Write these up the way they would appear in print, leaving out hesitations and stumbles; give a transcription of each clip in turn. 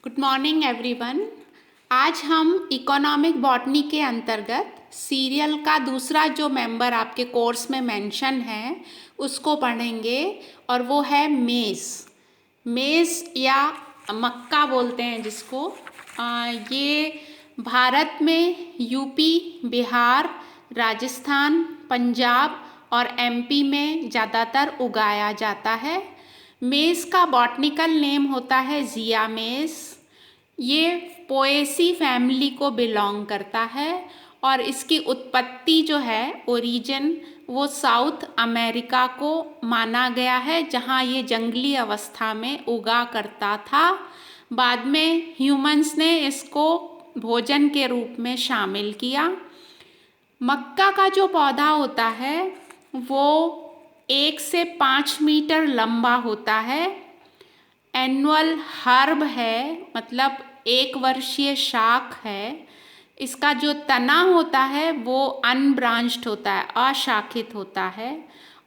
Good morning everyone. आज हम economic botany के अंतर्गत सीरियल का दूसरा जो मेंबर आपके कोर्स में मेंशन है उसको पढ़ेंगे और वो है मेज़। मेज़ या मक्का बोलते हैं जिसको। ये भारत में यूपी, बिहार, राजस्थान, पंजाब और एमपी में ज़्यादातर उगाया जाता है। मेज़ का बॉटनिकल नेम होता है जिया मेज़। ये पोएसी फैमिली को बिलोंग करता है और इसकी उत्पत्ति जो है ओरिजिन वो साउथ अमेरिका को माना गया है, जहाँ ये जंगली अवस्था में उगा करता था। बाद में ह्यूमंस ने इसको भोजन के रूप में शामिल किया। मक्का का जो पौधा होता है वो 1 से 5 मीटर लंबा होता है। एनुअल हर्ब है, मतलब 1 वर्षीय शाख है। इसका जो तना होता है वो अनब्रांच्ड होता है, अशाखित होता है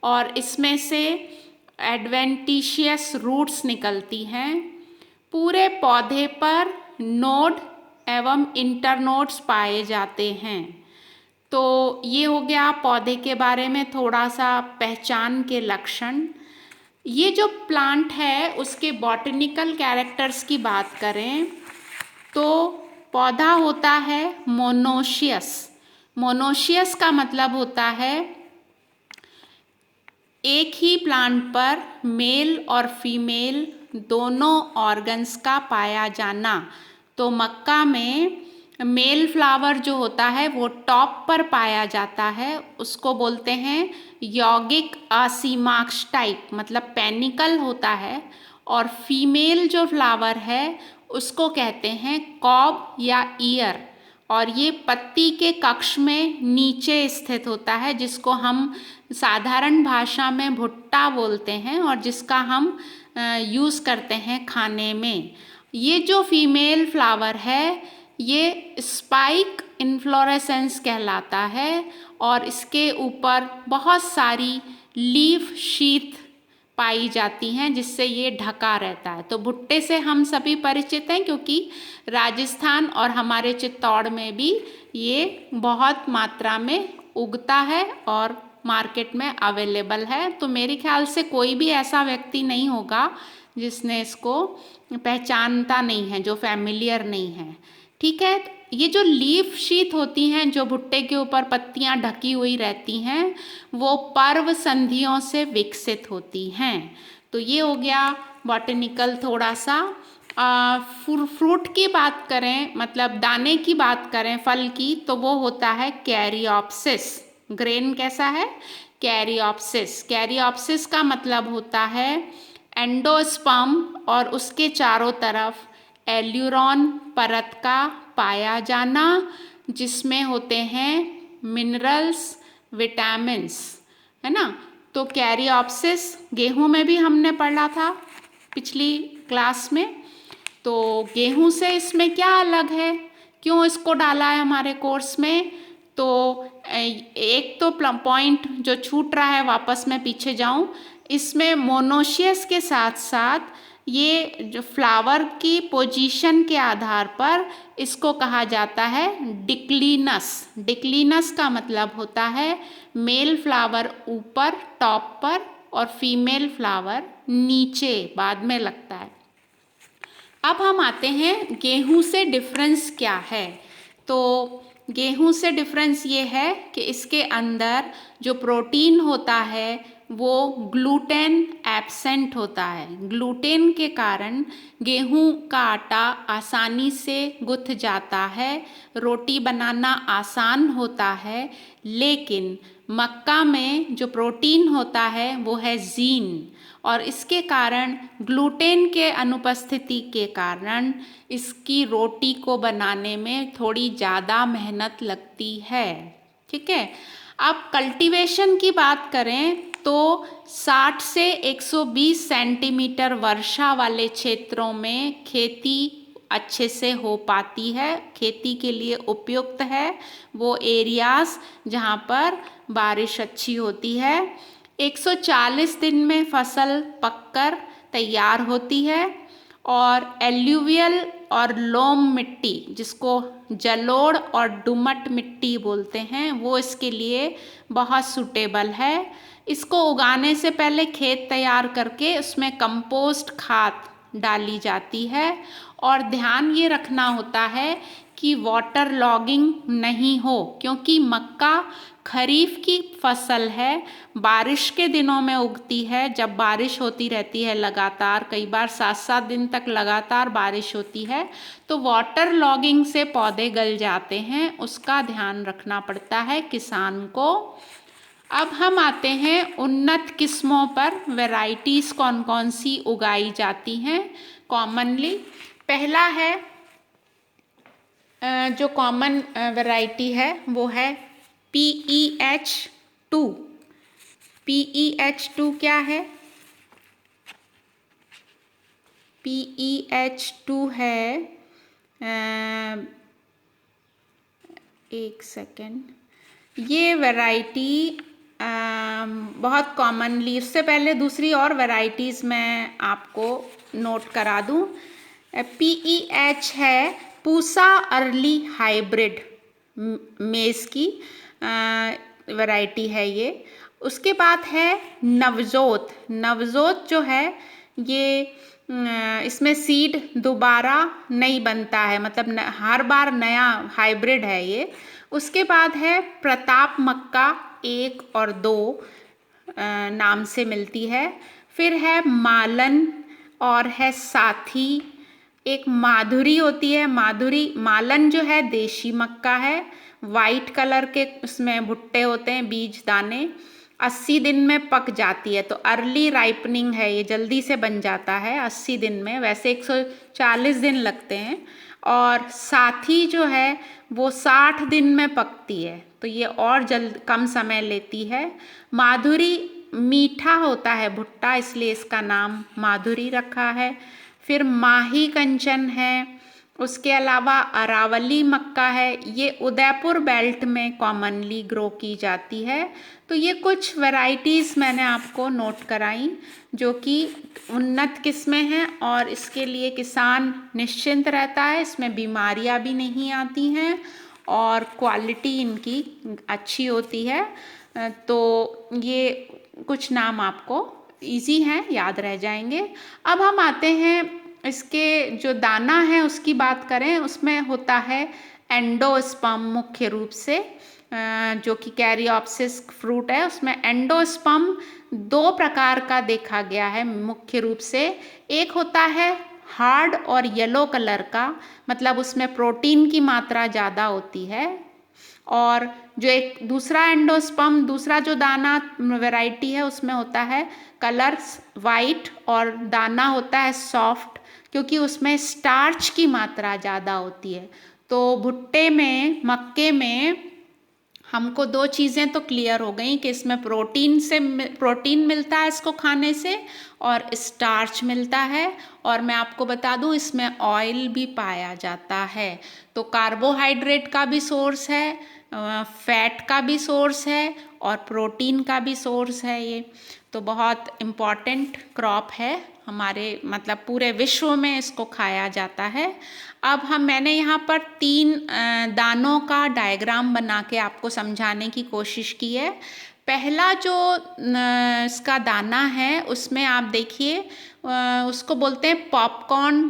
और इसमें से एडवेंटिशियस रूट्स निकलती हैं। पूरे पौधे पर नोड एवं इंटरनोड्स पाए जाते हैं। तो ये हो गया पौधे के बारे में थोड़ा सा पहचान के लक्षण। ये जो प्लांट है उसके बॉटनिकल कैरेक्टर्स की बात करें तो पौधा होता है मोनोशियस। मोनोशियस का मतलब होता है एक ही प्लांट पर मेल और फीमेल दोनों ऑर्गन्स का पाया जाना। तो मक्का में मेल फ्लावर जो होता है वो टॉप पर पाया जाता है, उसको बोलते हैं यौगिक असीमाक्ष टाइप, मतलब पेनिकल होता है। और फीमेल जो फ्लावर है उसको कहते हैं कॉब या ईयर, और ये पत्ती के कक्ष में नीचे स्थित होता है, जिसको हम साधारण भाषा में भुट्टा बोलते हैं और जिसका हम यूज़ करते हैं खाने में। ये जो फीमेल फ्लावर है ये स्पाइक इन्फ्लोरेसेंस कहलाता है और इसके ऊपर बहुत सारी लीफ शीथ पाई जाती हैं जिससे ये ढका रहता है। तो भुट्टे से हम सभी परिचित हैं क्योंकि राजस्थान और हमारे चित्तौड़ में भी ये बहुत मात्रा में उगता है और मार्केट में अवेलेबल है। तो मेरे ख्याल से कोई भी ऐसा व्यक्ति नहीं होगा जिसने इसको पहचानता नहीं है, जो फैमिलियर नहीं है। ठीक है, ये जो लीफ शीथ होती हैं जो भुट्टे के ऊपर पत्तियां ढकी हुई रहती हैं वो पर्व संधियों से विकसित होती हैं। तो ये हो गया बॉटनिकल थोड़ा सा। फ्रूट की बात करें, मतलब दाने की बात करें फल की, तो वो होता है कैरियोप्सिस। ग्रेन कैसा है? कैरियोप्सिस। कैरियोप्सिस का मतलब होता है एंडोस्पर्म और उसके चारों तरफ एल्यूरोन परत का पाया जाना, जिसमें होते हैं मिनरल्स, विटामिन्स, है ना। तो कैरियोप्सिस गेहूं में भी हमने पढ़ा था पिछली क्लास में। तो गेहूं से इसमें क्या अलग है, क्यों इसको डाला है हमारे कोर्स में? तो एक तो पॉइंट जो छूट रहा है, वापस मैं पीछे जाऊं, इसमें मोनोशियस के साथ साथ ये जो फ्लावर की पोजीशन के आधार पर इसको कहा जाता है डिक्लिनस। डिक्लिनस का मतलब होता है मेल फ्लावर ऊपर टॉप पर और फीमेल फ्लावर नीचे बाद में लगता है। अब हम आते हैं गेहूं से डिफरेंस क्या है। तो गेहूं से डिफरेंस ये है कि इसके अंदर जो प्रोटीन होता है वो ग्लूटेन एब्सेंट होता है। ग्लूटेन के कारण गेहूं का आटा आसानी से गुथ जाता है, रोटी बनाना आसान होता है। लेकिन मक्का में जो प्रोटीन होता है वो है जीन, और इसके कारण ग्लूटेन के अनुपस्थिति के कारण इसकी रोटी को बनाने में थोड़ी ज़्यादा मेहनत लगती है। ठीक है, अब कल्टीवेशन की बात करें तो 60 से 120 सेंटीमीटर वर्षा वाले क्षेत्रों में खेती अच्छे से हो पाती है, खेती के लिए उपयुक्त है वो एरियाज जहाँ पर बारिश अच्छी होती है। 140 दिन में फसल पककर तैयार होती है और एल्यूवियल और लोम मिट्टी, जिसको जलोढ़ और दोमट मिट्टी बोलते हैं, वो इसके लिए बहुत सूटेबल है। इसको उगाने से पहले खेत तैयार करके उसमें कंपोस्ट खाद डाली जाती है और ध्यान ये रखना होता है कि वाटर लॉगिंग नहीं हो, क्योंकि मक्का खरीफ की फसल है, बारिश के दिनों में उगती है। जब बारिश होती रहती है लगातार, कई बार 7-7 दिन तक लगातार बारिश होती है, तो वाटर लॉगिंग से पौधे गल जाते हैं, उसका ध्यान रखना पड़ता है किसान को। अब हम आते हैं उन्नत किस्मों पर, वैरायटीज़ कौन कौन सी उगाई जाती हैं कॉमनली। पहला है जो कॉमन वैरायटी है वो है PEH2। PEH2 क्या है? PEH2 है, एक सेकेंड, ये वैरायटी बहुत कॉमनली, उससे पहले दूसरी और वैरायटीज़ मैं आपको नोट करा दूँ। PEH है पूसा अर्ली हाइब्रिड मेज़ की वैरायटी है ये। उसके बाद है नवजोत। नवजोत जो है ये इसमें सीड दोबारा नहीं बनता है, मतलब हर बार नया हाइब्रिड है ये। उसके बाद है प्रताप मक्का 1 और 2 नाम से मिलती है। फिर है मालन और है साथी। एक माधुरी होती है, माधुरी। मालन जो है देशी मक्का है, वाइट कलर के उसमें भुट्टे होते हैं, बीज दाने। 80 दिन में पक जाती है, तो अर्ली राइपनिंग है, ये जल्दी से बन जाता है 80 दिन में, वैसे 140 दिन लगते हैं। और साथी जो है वो 60 दिन में पकती है, तो ये और कम समय लेती है। माधुरी मीठा होता है भुट्टा, इसलिए इसका नाम माधुरी रखा है। फिर माही कंचन है। उसके अलावा अरावली मक्का है, ये उदयपुर बेल्ट में कॉमनली ग्रो की जाती है। तो ये कुछ वैरायटीज़ मैंने आपको नोट कराई जो कि उन्नत किस्में हैं और इसके लिए किसान निश्चिंत रहता है, इसमें बीमारियां भी नहीं आती हैं और क्वालिटी इनकी अच्छी होती है। तो ये कुछ नाम आपको इजी हैं, याद रह जाएंगे। अब हम आते हैं इसके जो दाना है उसकी बात करें, उसमें होता है एंडोस्पर्म मुख्य रूप से, जो कि कैरियोप्सिस फ्रूट है। उसमें एंडोस्पर्म 2 प्रकार का देखा गया है मुख्य रूप से। एक होता है हार्ड और येलो कलर का, मतलब उसमें प्रोटीन की मात्रा ज़्यादा होती है। और जो एक दूसरा एंडोस्पर्म, दूसरा जो दाना वैरायटी है, उसमें होता है कलर वाइट और दाना होता है सॉफ्ट, क्योंकि उसमें स्टार्च की मात्रा ज़्यादा होती है। तो भुट्टे में, मक्के में हमको 2 चीज़ें तो क्लियर हो गई कि इसमें प्रोटीन मिलता है इसको खाने से और स्टार्च मिलता है। और मैं आपको बता दूं इसमें ऑयल भी पाया जाता है। तो कार्बोहाइड्रेट का भी सोर्स है, फैट का भी सोर्स है और प्रोटीन का भी सोर्स है ये। तो बहुत इम्पॉर्टेंट क्रॉप है हमारे, मतलब पूरे विश्व में इसको खाया जाता है। अब मैंने यहाँ पर 3 दानों का डायग्राम बना के आपको समझाने की कोशिश की है। पहला जो इसका दाना है उसमें आप देखिए, उसको बोलते हैं पॉपकॉर्न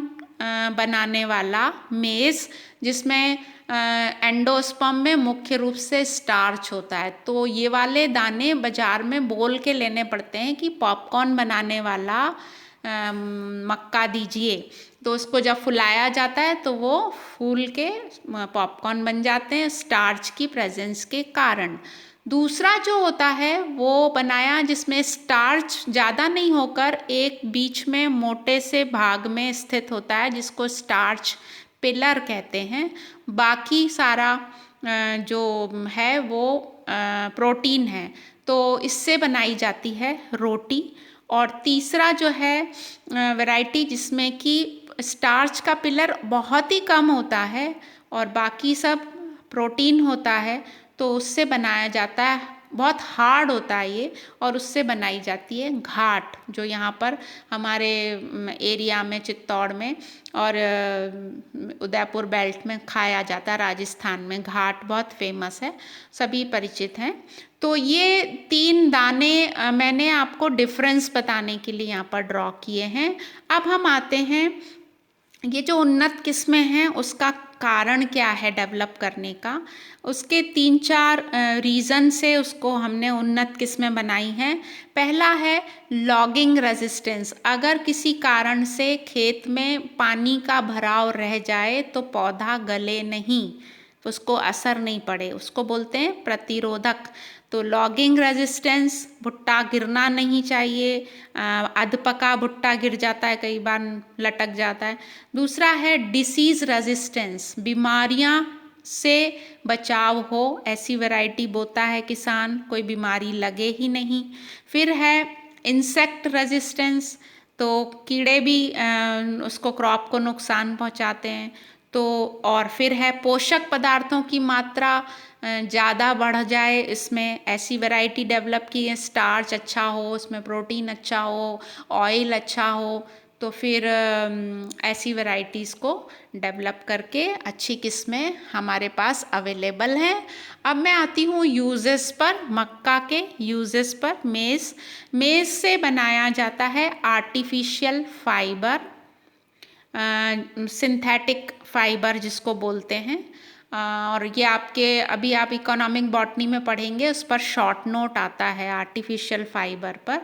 बनाने वाला मेज़, जिसमें एंडोस्पर्म में मुख्य रूप से स्टार्च होता है। तो ये वाले दाने बाजार में बोल के लेने पड़ते हैं कि पॉपकॉर्न बनाने वाला मक्का दीजिए। तो उसको जब फुलाया जाता है तो वो फूल के पॉपकॉर्न बन जाते हैं स्टार्च की प्रेजेंस के कारण। दूसरा जो होता है वो बनाया जिसमें स्टार्च ज़्यादा नहीं होकर एक बीच में मोटे से भाग में स्थित होता है, जिसको स्टार्च पिलर कहते हैं। बाकी सारा जो है वो प्रोटीन है, तो इससे बनाई जाती है रोटी। और तीसरा जो है वैरायटी जिसमें कि स्टार्च का पिलर बहुत ही कम होता है और बाकी सब प्रोटीन होता है, तो उससे बनाया जाता है बहुत हार्ड होता है ये, और उससे बनाई जाती है घाट, जो यहाँ पर हमारे एरिया में चित्तौड़ में और उदयपुर बेल्ट में खाया जाता है। राजस्थान में घाट बहुत फेमस है, सभी परिचित हैं। तो ये 3 दाने मैंने आपको डिफरेंस बताने के लिए यहाँ पर ड्रॉ किए हैं। अब हम आते हैं, ये जो उन्नत किस्में हैं उसका कारण क्या है डेवलप करने का। उसके 3-4 रीज़न से उसको हमने उन्नत किस्में बनाई हैं। पहला है लॉगिंग रेजिस्टेंस। अगर किसी कारण से खेत में पानी का भराव रह जाए तो पौधा गले नहीं, उसको असर नहीं पड़े, उसको बोलते हैं प्रतिरोधक। तो लॉगिंग रेजिस्टेंस, भुट्टा गिरना नहीं चाहिए, अधपका भुट्टा गिर जाता है, कई बार लटक जाता है। दूसरा है डिसीज़ रेजिस्टेंस, बीमारियां से बचाव हो, ऐसी वैरायटी बोता है किसान, कोई बीमारी लगे ही नहीं। फिर है इंसेक्ट रेजिस्टेंस, तो कीड़े भी उसको क्रॉप को नुकसान पहुंचाते हैं। तो और फिर है पोषक पदार्थों की मात्रा ज़्यादा बढ़ जाए इसमें, ऐसी वैरायटी डेवलप की है, स्टार्च अच्छा हो, उसमें प्रोटीन अच्छा हो, ऑयल अच्छा हो, तो फिर ऐसी वैरायटीज़ को डेवलप करके अच्छी किस्में हमारे पास अवेलेबल हैं। अब मैं आती हूँ यूजेस पर, मक्का के यूजेस पर। मेज़ से बनाया जाता है आर्टिफिशियल फाइबर, सिंथेटिक फाइबर जिसको बोलते हैं। और ये आपके अभी आप इकोनॉमिक बॉटनी में पढ़ेंगे, उस पर शॉर्ट नोट आता है आर्टिफिशियल फाइबर पर।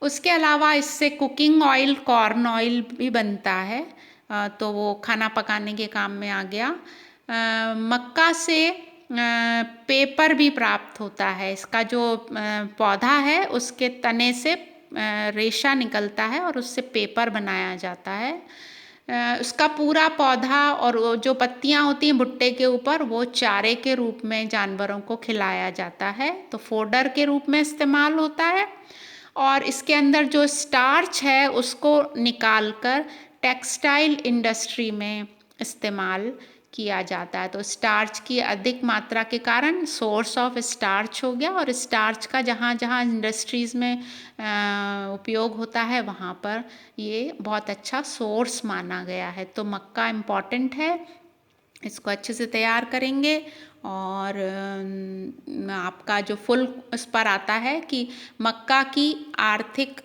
उसके अलावा इससे कुकिंग ऑयल, कॉर्न ऑयल भी बनता है, तो वो खाना पकाने के काम में आ गया। मक्का से पेपर भी प्राप्त होता है। इसका जो पौधा है उसके तने से रेशा निकलता है और उससे पेपर बनाया जाता है। उसका पूरा पौधा और वो जो पत्तियां होती हैं भुट्टे के ऊपर, वो चारे के रूप में जानवरों को खिलाया जाता है, तो फोडर के रूप में इस्तेमाल होता है। और इसके अंदर जो स्टार्च है उसको निकालकर टेक्सटाइल इंडस्ट्री में इस्तेमाल किया जाता है। तो स्टार्च की अधिक मात्रा के कारण सोर्स ऑफ स्टार्च हो गया, और स्टार्च का जहाँ जहाँ इंडस्ट्रीज़ में उपयोग होता है वहाँ पर ये बहुत अच्छा सोर्स माना गया है। तो मक्का इम्पॉर्टेंट है, इसको अच्छे से तैयार करेंगे। और आपका जो फुल उस पर आता है कि मक्का की आर्थिक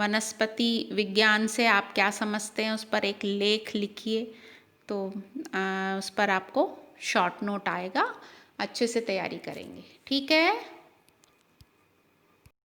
वनस्पति विज्ञान से आप क्या समझते हैं, उस पर एक लेख लिखिए, तो उस पर आपको शॉर्ट नोट आएगा। अच्छे से तैयारी करेंगे, ठीक है।